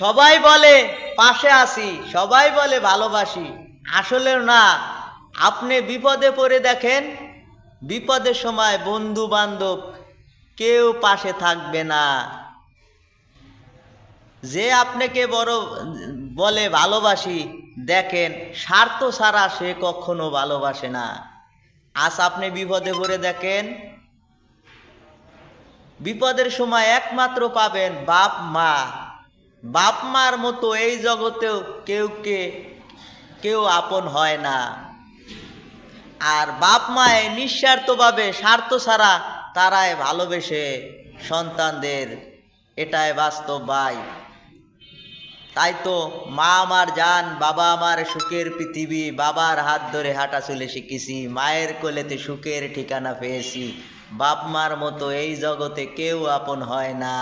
সবাই বলে পাশে আছি, সবাই বলে ভালোবাসি, আসলে না। আপনি বিপদে পড়ে দেখেন, বিপদের সময় বন্ধু বান্ধব কেউ পাশে থাকবে না। যে আপনাকে বড় বলে ভালোবাসি, দেখেন স্বার্থ ছাড়া সে কখনো ভালোবাসে না। আজ আপনি বিপদে পড়ে দেখেন, বিপদের সময় একমাত্র পাবেন বাপ মা। বাপ মার মতো এই জগতেও কেউ আপন হয় না। আর বাপ মায়ে নিঃস্বার্থভাবে, স্বার্থ ছাড়া তারাই ভালোবেসে সন্তানদের, এটাই বাস্তব ভাই। তাই তো মা আমার জান, বাবা আমার সুখের পৃথিবী, বাবার হাত ধরে হাঁটা চলে শিখেছি, মায়ের কোলেতে সুখের ঠিকানা পেয়েছি। বাপ মার মতো এই জগতে কেউ আপন হয় না।